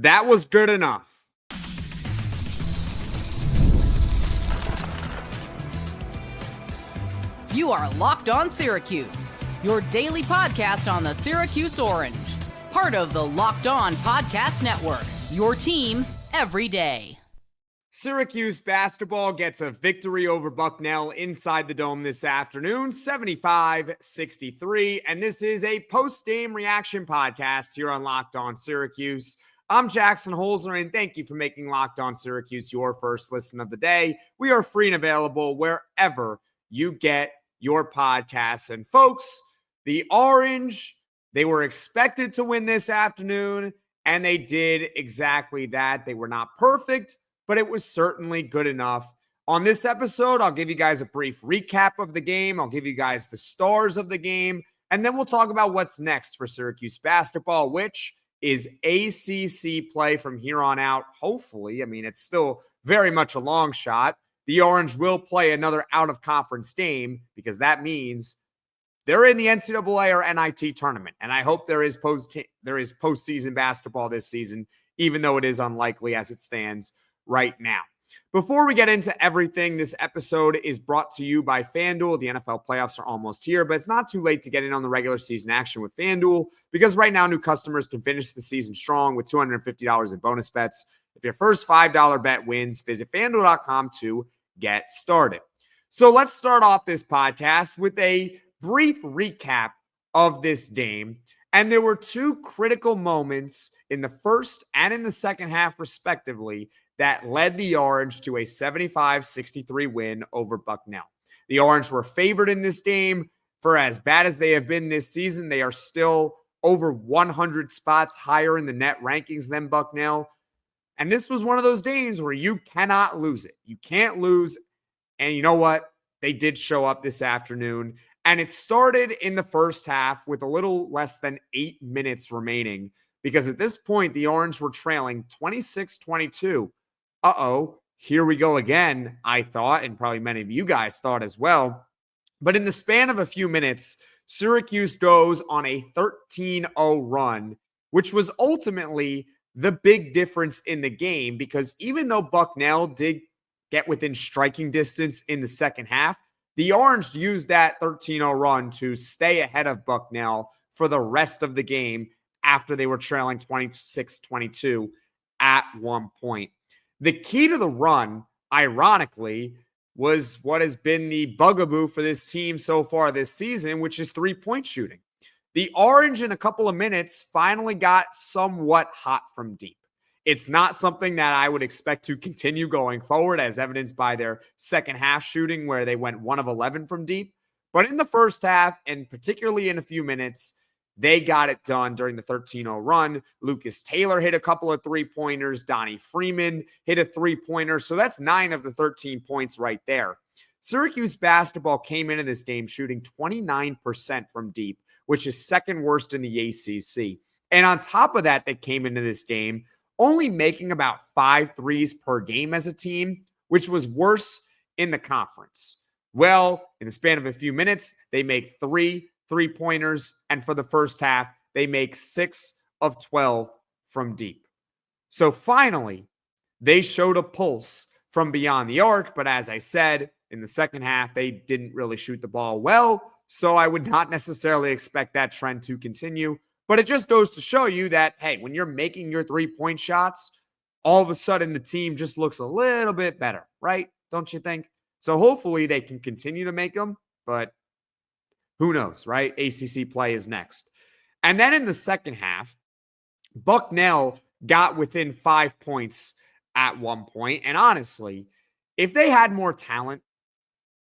That was good enough. You are Locked On Syracuse, your daily podcast on the Syracuse Orange. Part of the Locked On Podcast Network, your team every day. Syracuse basketball gets a victory over Bucknell inside the Dome this afternoon, 75-63. And this is a post-game reaction podcast here on Locked On Syracuse. I'm Jackson Holzer, and thank you for making Locked On Syracuse your first listen of the day. We are free and available wherever you get your podcasts. And folks, the Orange, they were expected to win this afternoon, and they did exactly that. They were not perfect, but it was certainly good enough. On this episode, I'll give you guys a brief recap of the game. I'll give you guys the stars of the game, and then we'll talk about what's next for Syracuse basketball, which is ACC play from here on out. Hopefully, I mean, it's still very much a long shot. The Orange will play another out-of-conference game because that means they're in the NCAA or NIT Tournament. And I hope there is postseason basketball this season, even though it is unlikely as it stands right now. Before we get into everything, this episode is brought to you by FanDuel. The NFL playoffs are almost here, but it's not too late to get in on the regular season action with FanDuel because right now new customers can finish the season strong with $250 in bonus bets. If your first $5 bet wins, visit FanDuel.com to get started. So let's start off this podcast with a brief recap of this game. And there were two critical moments in the first and in the second half, respectively, that led the Orange to a 75-63 win over Bucknell. The Orange were favored in this game. For as bad as they have been this season, they are still over 100 spots higher in the net rankings than Bucknell. And this was one of those games where you cannot lose it. You can't lose. And you know what? They did show up this afternoon. And it started in the first half with a little less than 8 minutes remaining because at this point, the Orange were trailing 26-22. Here we go again, I thought, and probably many of you guys thought as well. But in the span of a few minutes, Syracuse goes on a 13-0 run, which was ultimately the big difference in the game because even though Bucknell did get within striking distance in the second half, the Orange used that 13-0 run to stay ahead of Bucknell for the rest of the game after they were trailing 26-22 at one point. The key to the run, ironically, was what has been the bugaboo for this team so far this season, which is three-point shooting. The Orange, in a couple of minutes, finally got somewhat hot from deep. It's not something that I would expect to continue going forward, as evidenced by their second half shooting, where they went 1 of 11 from deep. But in the first half, and particularly in a few minutes, they got it done during the 13-0 run. Lucas Taylor hit a couple of three-pointers. Donnie Freeman hit a three-pointer. So that's 9 of the 13 points right there. Syracuse basketball came into this game shooting 29% from deep, which is second worst in the ACC. And on top of that, they came into this game only making about 5 threes per game as a team, which was worse in the conference. Well, in the span of a few minutes, they make 3 3-pointers, and for the first half, they make 6 of 12 from deep. So finally, they showed a pulse from beyond the arc, but as I said, in the second half, they didn't really shoot the ball well, so I would not necessarily expect that trend to continue. But it just goes to show you that, hey, when you're making your three-point shots, all of a sudden the team just looks a little bit better, right? Don't you think? So hopefully they can continue to make them, but who knows, right? ACC play is next. And then in the second half, Bucknell got within 5 points at one point. And honestly, if they had more talent,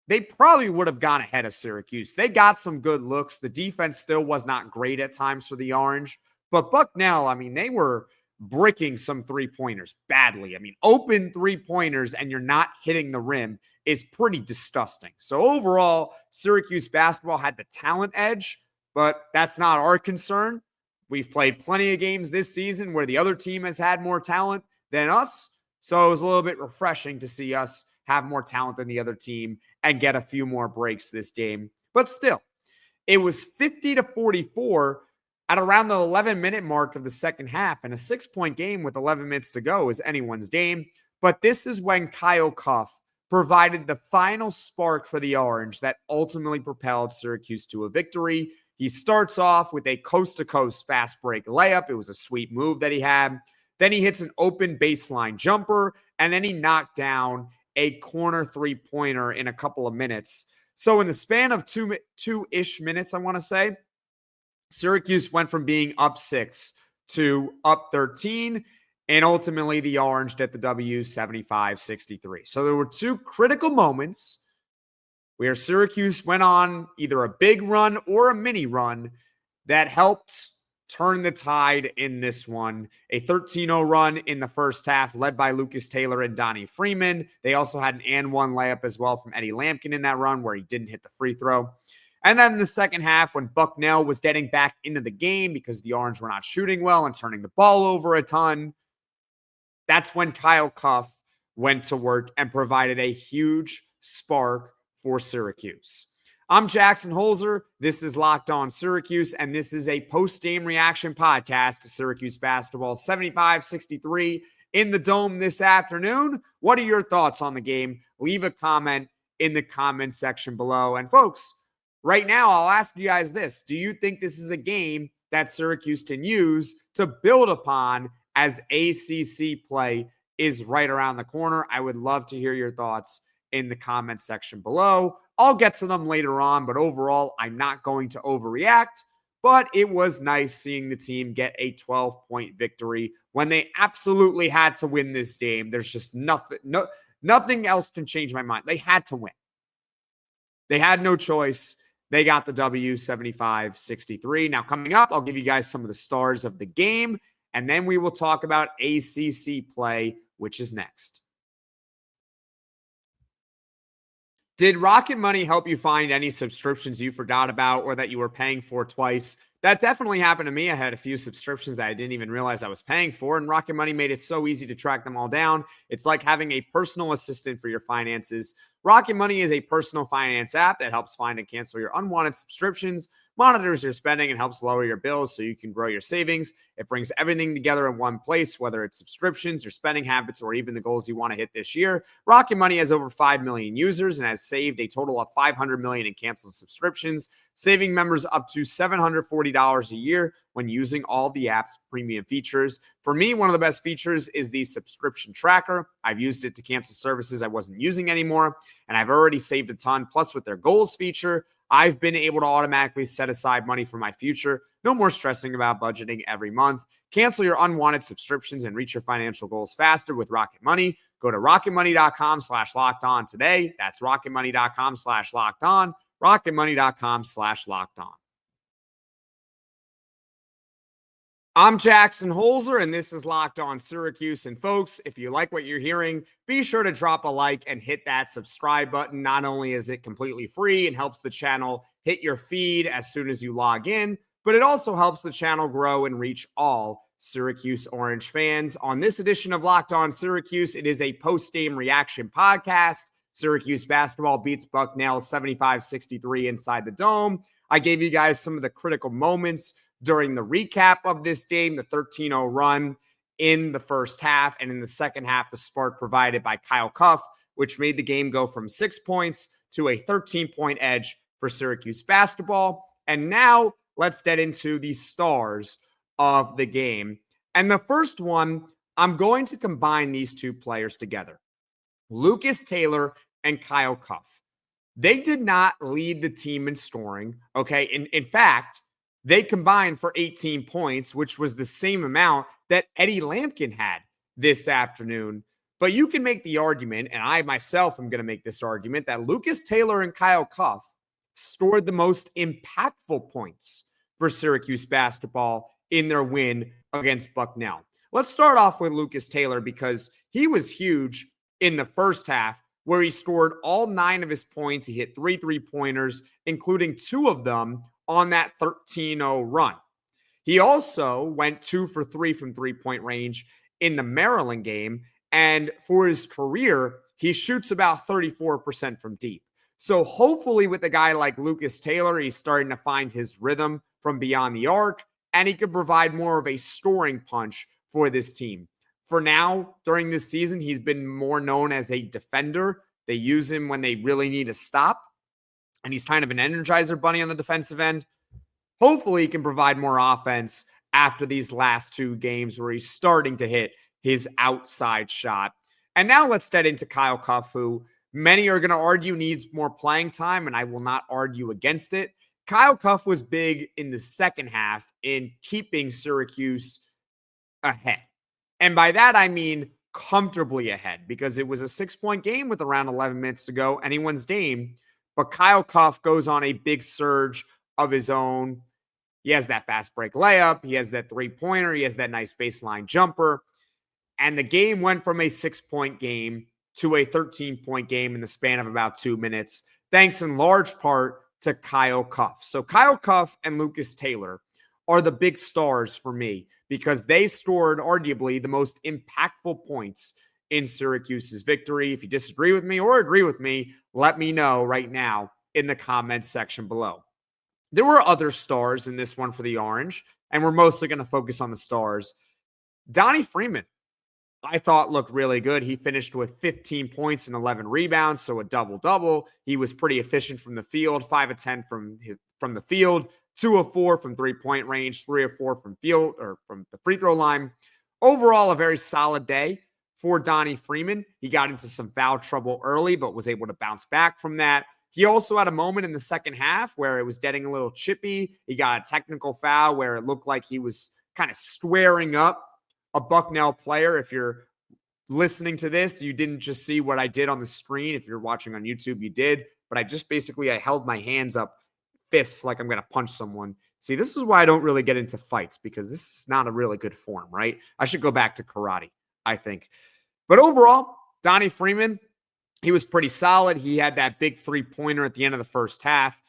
they probably would have gone ahead of Syracuse. They got some good looks. The defense still was not great at times for the Orange. But Bucknell, I mean, they were bricking some three-pointers badly. I mean, open three-pointers and you're not hitting the rim is pretty disgusting. So overall, Syracuse basketball had the talent edge, but that's not our concern. We've played plenty of games this season where the other team has had more talent than us. So it was a little bit refreshing to see us have more talent than the other team and get a few more breaks this game. But still, it was 50-44 at around the 11-minute mark of the second half, and a 6-point game with 11 minutes to go is anyone's game. But this is when Kyle Cuffe provided the final spark for the Orange that ultimately propelled Syracuse to a victory. He starts off with a coast-to-coast fast break layup. It was a sweet move that he had. Then he hits an open baseline jumper, and then he knocked down a corner three-pointer in a couple of minutes. So in the span of two-ish minutes, I want to say, Syracuse went from being up 6 to up 13, and ultimately the Orange get the W 75-63. So there were two critical moments where Syracuse went on either a big run or a mini run that helped turn the tide in this one. A 13-0 run in the first half led by Lucas Taylor and Donnie Freeman. They also had an and one layup as well from Eddie Lampkin in that run where he didn't hit the free throw. And then in the second half, when Bucknell was getting back into the game because the Orange were not shooting well and turning the ball over a ton, that's when Kyle Cuffe went to work and provided a huge spark for Syracuse. I'm Jackson Holzer. This is Locked On Syracuse, and this is a post-game reaction podcast to Syracuse basketball 75-63 in the Dome this afternoon. What are your thoughts on the game? Leave a comment in the comment section below. And folks, right now, I'll ask you guys this. Do you think this is a game that Syracuse can use to build upon as ACC play is right around the corner? I would love to hear your thoughts in the comment section below. I'll get to them later on, but overall, I'm not going to overreact. But it was nice seeing the team get a 12-point victory when they absolutely had to win this game. There's just nothing else can change my mind. They had to win. They had no choice. They got the W 75-63. Now, coming up, I'll give you guys some of the stars of the game, and then we will talk about ACC play, which is next. Did Rocket Money help you find any subscriptions you forgot about or that you were paying for twice? That definitely happened to me. I had a few subscriptions that I didn't even realize I was paying for, and Rocket Money made it so easy to track them all down. It's like having a personal assistant for your finances. Rocket Money is a personal finance app that helps find and cancel your unwanted subscriptions, monitors your spending, and helps lower your bills so you can grow your savings. It brings everything together in one place, whether it's subscriptions, your spending habits, or even the goals you want to hit this year. Rocket Money has over 5 million users and has saved a total of $500 million in canceled subscriptions, saving members up to $740 a year when using all the app's premium features. For me, one of the best features is the subscription tracker. I've used it to cancel services I wasn't using anymore, and I've already saved a ton. Plus, with their goals feature, I've been able to automatically set aside money for my future. No more stressing about budgeting every month. Cancel your unwanted subscriptions and reach your financial goals faster with Rocket Money. Go to rocketmoney.com/lockedon today. That's rocketmoney.com/lockedon. rocketmoney.com/lockedon. I'm Jackson Holzer, and this is Locked On Syracuse. And folks, if you like what you're hearing, be sure to drop a like and hit that subscribe button. Not only is it completely free and helps the channel hit your feed as soon as you log in, but it also helps the channel grow and reach all Syracuse Orange fans. On this edition of Locked On Syracuse, it is a post-game reaction podcast. Syracuse basketball beats Bucknell 75-63 inside the Dome. I gave you guys some of the critical moments during the recap of this game, the 13-0 run in the first half, and in the second half, the spark provided by Kyle Cuffe, which made the game go from 6 points to a 13-point edge for Syracuse basketball. And now let's get into the stars of the game. And the first one, I'm going to combine these two players together, Lucas Taylor and Kyle Cuffe. They did not lead the team in scoring, okay? In fact, they combined for 18 points, which was the same amount that Eddie Lampkin had this afternoon. But you can make the argument, and I myself am going to make this argument, that Lucas Taylor and Kyle Cuffe scored the most impactful points for Syracuse basketball in their win against Bucknell. Let's start off with Lucas Taylor because he was huge in the first half, where he scored all 9 of his points. He hit 3 3-pointers, including 2 of them on that 13-0 run. He also went 2 for 3 from three-point range in the Maryland game. And for his career, he shoots about 34% from deep. So hopefully with a guy like Lucas Taylor, he's starting to find his rhythm from beyond the arc. and he could provide more of a scoring punch for this team. For now, during this season, he's been more known as a defender. They use him when they really need a stop, and he's kind of an energizer bunny on the defensive end. Hopefully, he can provide more offense after these last 2 games where he's starting to hit his outside shot. And now let's get into Kyle Cuffe, who many are going to argue needs more playing time, and I will not argue against it. Kyle Cuffe was big in the second half in keeping Syracuse ahead. And by that, I mean comfortably ahead, because it was a 6-point game with around 11 minutes to go, anyone's game. But Kyle Cuffe goes on a big surge of his own. He has that fast break layup. He has that 3-pointer. He has that nice baseline jumper. And the game went from a 6-point game to a 13-point game in the span of about 2 minutes, thanks in large part to Kyle Cuffe. So Kyle Cuffe and Lucas Taylor are the big stars for me, because they scored arguably the most impactful points in Syracuse's victory. If you disagree with me or agree with me, let me know right now in the comments section below. There were other stars in this one for the Orange, and we're mostly going to focus on the stars. Donnie Freeman, I thought, looked really good. He finished with 15 points and 11 rebounds, so a double-double. He was pretty efficient from the field, 5 of 10 from the field, 2 of 4 from three-point range, 3 of 4 from field or from the free throw line. Overall, a very solid day for Donnie Freeman. He got into some foul trouble early, but was able to bounce back from that. He also had a moment in the second half where it was getting a little chippy. He got a technical foul where it looked like he was kind of squaring up a Bucknell player. If you're listening to this, you didn't just see what I did on the screen. If you're watching on YouTube, you did. But I held my hands up, fists, like I'm going to punch someone. See, this is why I don't really get into fights, because this is not a really good form, right? I should go back to karate, I think. But overall, Donnie Freeman, he was pretty solid. He had that big 3-pointer at the end of the first half.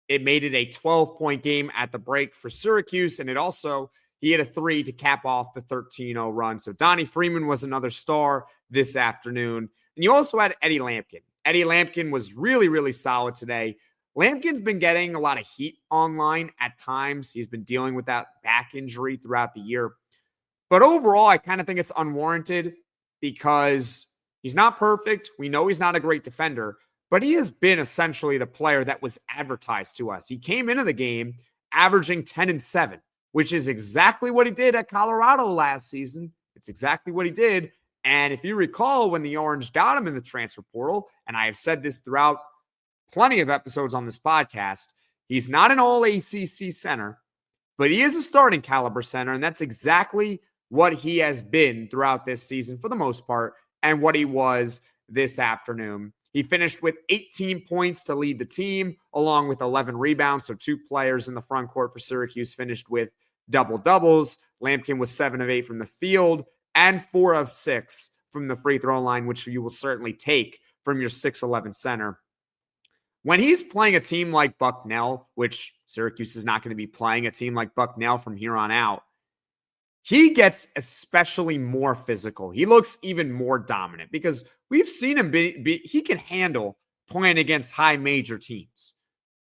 It made it a 12-point game at the break for Syracuse, and he hit a 3 to cap off the 13-0 run. So Donnie Freeman was another star this afternoon. And you also had Eddie Lampkin. Eddie Lampkin was really, really solid today. Lampkin's been getting a lot of heat online at times. He's been dealing with that back injury throughout the year. But overall, I kind of think it's unwarranted, because he's not perfect. We know he's not a great defender, but he has been essentially the player that was advertised to us. He came into the game averaging 10 and 7, which is exactly what he did at Colorado last season. It's exactly what he did. And if you recall, when the Orange got him in the transfer portal, and I have said this throughout plenty of episodes on this podcast, he's not an all-ACC center, but he is a starting caliber center, and that's exactly what he has been throughout this season for the most part, and what he was this afternoon. He finished with 18 points to lead the team, along with 11 rebounds. So 2 players in the front court for Syracuse finished with double-doubles. Lampkin was 7 of 8 from the field and 4 of 6 from the free throw line, which you will certainly take from your 6'11 center. When he's playing a team like Bucknell, which Syracuse is not going to be playing a team like Bucknell from here on out, he gets especially more physical. He looks even more dominant, because we've seen him he can handle playing against high major teams.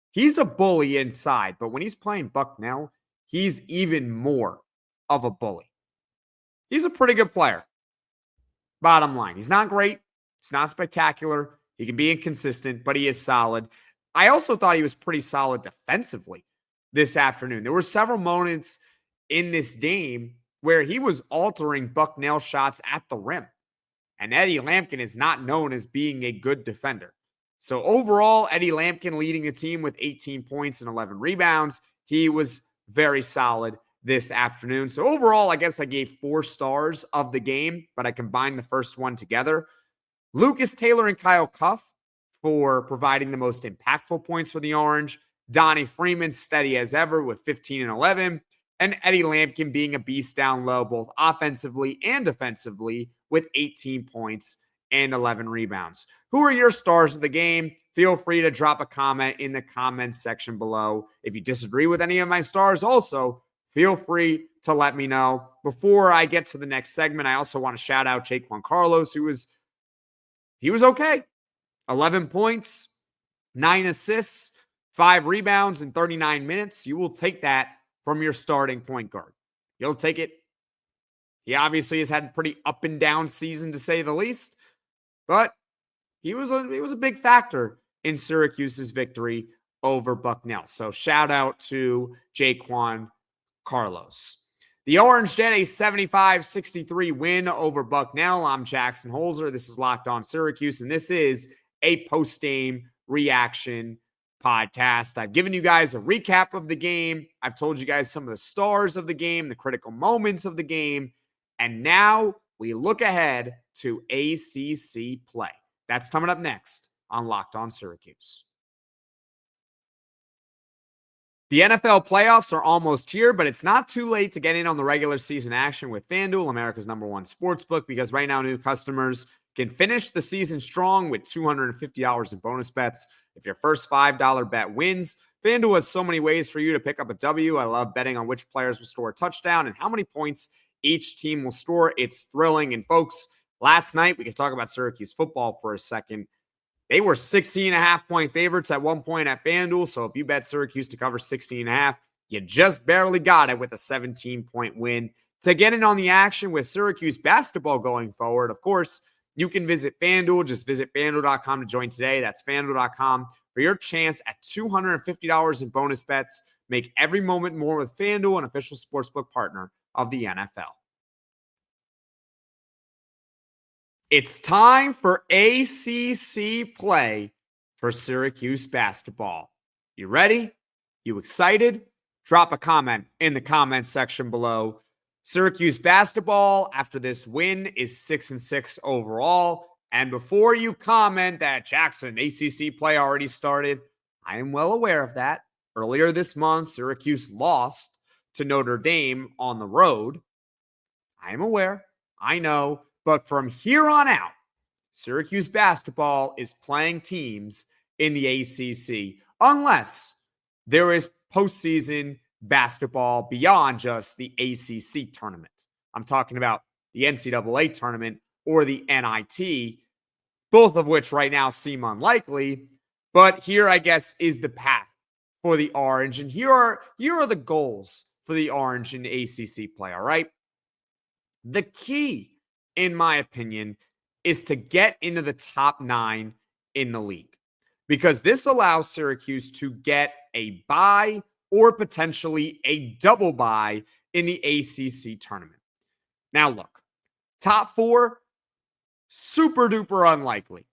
He's a bully inside, but when he's playing Bucknell, he's even more of a bully. He's a pretty good player. Bottom line, he's not great. It's not spectacular. He can be inconsistent, but he is solid. I also thought he was pretty solid defensively this afternoon. There were several moments in this game where he was altering Bucknell shots at the rim. And Eddie Lampkin is not known as being a good defender. So overall, Eddie Lampkin leading the team with 18 points and 11 rebounds. He was very solid this afternoon. So overall, I guess I gave 4 stars of the game, but I combined the first one together. Lucas Taylor and Kyle Cuffe for providing the most impactful points for the Orange. Donnie Freeman steady as ever with 15 and 11. And Eddie Lampkin being a beast down low, both offensively and defensively, with 18 points and 11 rebounds. Who are your stars of the game? Feel free to drop a comment in the comments section below. If you disagree with any of my stars, also feel free to let me know. Before I get to the next segment, I also want to shout out Jaquan Carlos, he was okay. 11 points, 9 assists, 5 rebounds in 39 minutes. You will take that from your starting point guard. You'll take it. He obviously has had a pretty up and down season, to say the least, but he was a big factor in Syracuse's victory over Bucknell. So shout out to Jaquan Carlos. The Orange get a 75-63 win over Bucknell. I'm Jackson Holzer. This is Locked On Syracuse, and this is a post-game reaction podcast. I've given you guys a recap of the game. I've told you guys some of the stars of the game, the critical moments of the game, and now we look ahead to ACC play. That's coming up next on Locked On Syracuse. The NFL playoffs are almost here, but it's not too late to get in on the regular season action with FanDuel, America's #1 sportsbook, because right now new customers can finish the season strong with $250 in bonus bets if your first $5 bet wins. FanDuel has so many ways for you to pick up a W. I love betting on which players will score a touchdown and how many points each team will score. It's thrilling. And folks, last night, we could talk about Syracuse football for a second. They were 16.5-point favorites at one point at FanDuel. So if you bet Syracuse to cover 16.5, you just barely got it with a 17-point win. To get in on the action with Syracuse basketball going forward, of course, you can visit FanDuel. Just visit FanDuel.com to join today. That's FanDuel.com for your chance at $250 in bonus bets. Make every moment more with FanDuel, an official sportsbook partner of the NFL. It's time for ACC play for Syracuse basketball. You ready? You excited? Drop a comment in the comments section below. Syracuse basketball, after this win, is 6-6 overall. And before you comment that Jackson, ACC play already started, I am well aware of that. Earlier this month, Syracuse lost to Notre Dame on the road. I am aware. I know. But from here on out, Syracuse basketball is playing teams in the ACC unless there is postseason basketball beyond just the ACC tournament. I'm talking about the NCAA tournament or the NIT, both of which right now seem unlikely. But here, I guess, is the path for the Orange. And here are the goals for the Orange in ACC play, all right? The key, in my opinion, is to get into the top 9 in the league, because this allows Syracuse to get a bye or potentially a double bye in the ACC tournament. Now, look, top 4, super duper unlikely.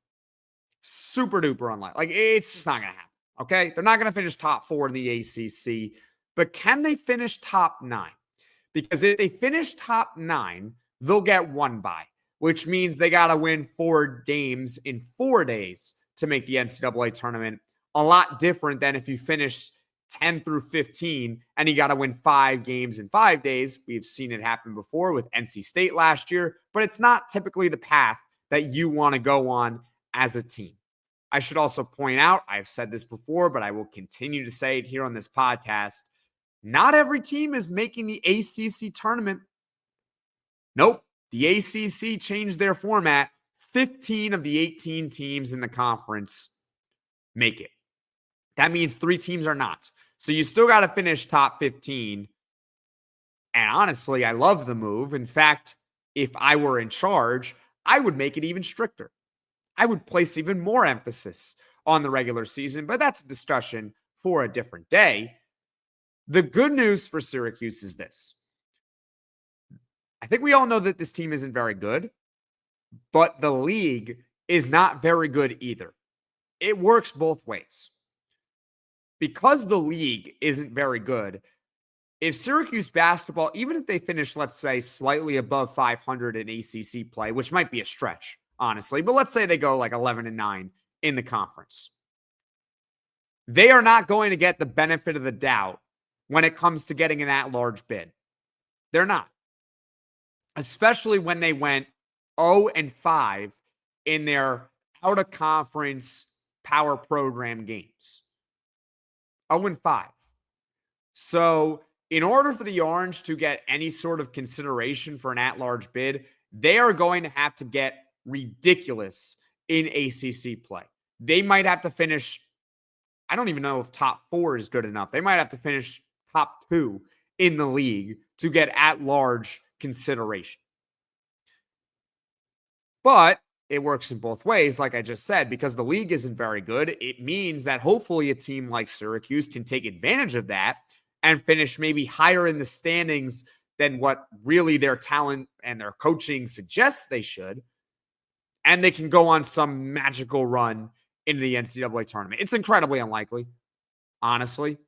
Super duper unlikely. Like, it's just not going to happen, okay? They're not going to finish top 4 in the ACC, but can they finish top 9? Because if they finish top 9, they'll get one bye, which means they got to win 4 games in 4 days to make the NCAA tournament. A lot different than if you finish 10 through 15 and you got to win 5 games in 5 days. We've seen it happen before with NC State last year, but it's not typically the path that you want to go on as a team. I should also point out, I've said this before, but I will continue to say it here on this podcast. Not every team is making the ACC tournament. Nope. The ACC changed their format. 15 of the 18 teams in the conference make it. That means 3 teams are not. So you still got to finish top 15. And honestly, I love the move. In fact, if I were in charge, I would make it even stricter. I would place even more emphasis on the regular season, but that's a discussion for a different day. The good news for Syracuse is this. I think we all know that this team isn't very good, but the league is not very good either. It works both ways. Because the league isn't very good, if Syracuse basketball, even if they finish, let's say, slightly above 500 in ACC play, which might be a stretch, honestly, but let's say they go like 11-9 in the conference, they are not going to get the benefit of the doubt when it comes to getting an at-large bid. They're not. Especially when they went 0-5 in their out-of-conference power program games. 0-5. So in order for the Orange to get any sort of consideration for an at-large bid, they are going to have to get ridiculous in ACC play. They might have to finish, I don't even know if top 4 is good enough. They might have to finish top 2 in the league to get at-large consideration. But it works in both ways, like I just said, because the league isn't very good. It means that hopefully a team like Syracuse can take advantage of that and finish maybe higher in the standings than what really their talent and their coaching suggests they should. And they can go on some magical run into the NCAA tournament. It's incredibly unlikely, honestly.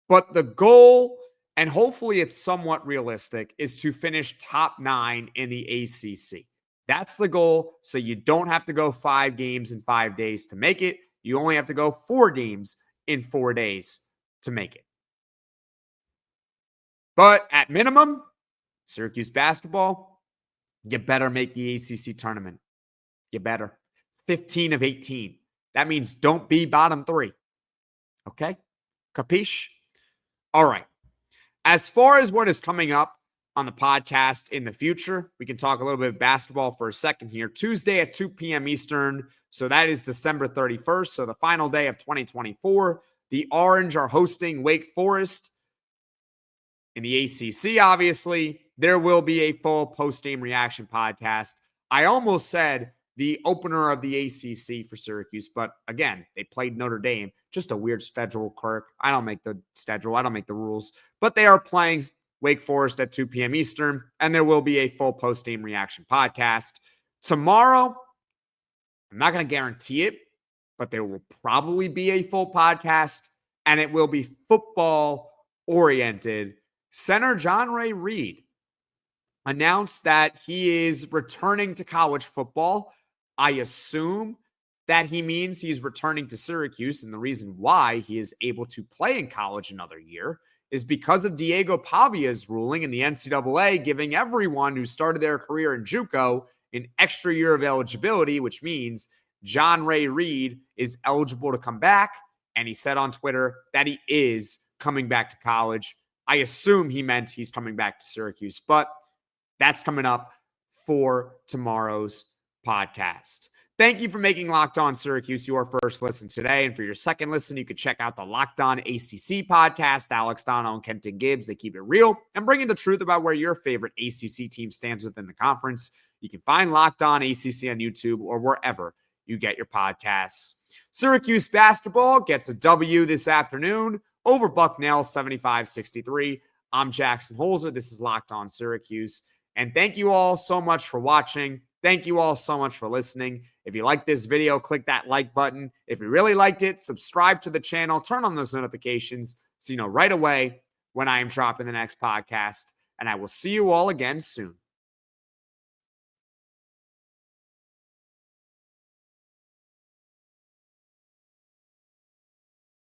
But the goal, and hopefully it's somewhat realistic, is to finish top 9 in the ACC. That's the goal. So you don't have to go 5 games in 5 days to make it. You only have to go 4 games in 4 days to make it. But at minimum, Syracuse basketball, you better make the ACC tournament. You better. 15 of 18. That means don't be bottom 3. Okay? Capiche? All right. As far as what is coming up on the podcast in the future, we can talk a little bit of basketball for a second here. Tuesday at 2 p.m. Eastern. So that is December 31st. So the final day of 2024. The Orange are hosting Wake Forest. In the ACC, obviously, there will be a full post-game reaction podcast. I almost said the opener of the ACC for Syracuse, but again, they played Notre Dame. Just a weird schedule, Kirk. I don't make the schedule. I don't make the rules. But they are playing Wake Forest at 2 p.m. Eastern, and there will be a full post-game reaction podcast. Tomorrow, I'm not going to guarantee it, but there will probably be a full podcast, and it will be football-oriented. Center John Ray Reed announced that he is returning to college football. I assume that he means he's returning to Syracuse, and the reason why he is able to play in college another year is because of Diego Pavia's ruling in the NCAA, giving everyone who started their career in JUCO an extra year of eligibility, which means John Ray Reed is eligible to come back, and he said on Twitter that he is coming back to college. I assume he meant he's coming back to Syracuse, but that's coming up for tomorrow's podcast. Thank you for making Locked On Syracuse your first listen today. And for your second listen, you can check out the Locked On ACC podcast. Alex Dono and Kenton Gibbs, they keep it real and bringing the truth about where your favorite ACC team stands within the conference. You can find Locked On ACC on YouTube or wherever you get your podcasts. Syracuse basketball gets a W this afternoon over Bucknell 75-63. I'm Jackson Holzer. This is Locked On Syracuse. And thank you all so much for watching. Thank you all so much for listening. If you like this video, click that like button. If you really liked it, subscribe to the channel. Turn on those notifications so you know right away when I am dropping the next podcast. And I will see you all again soon.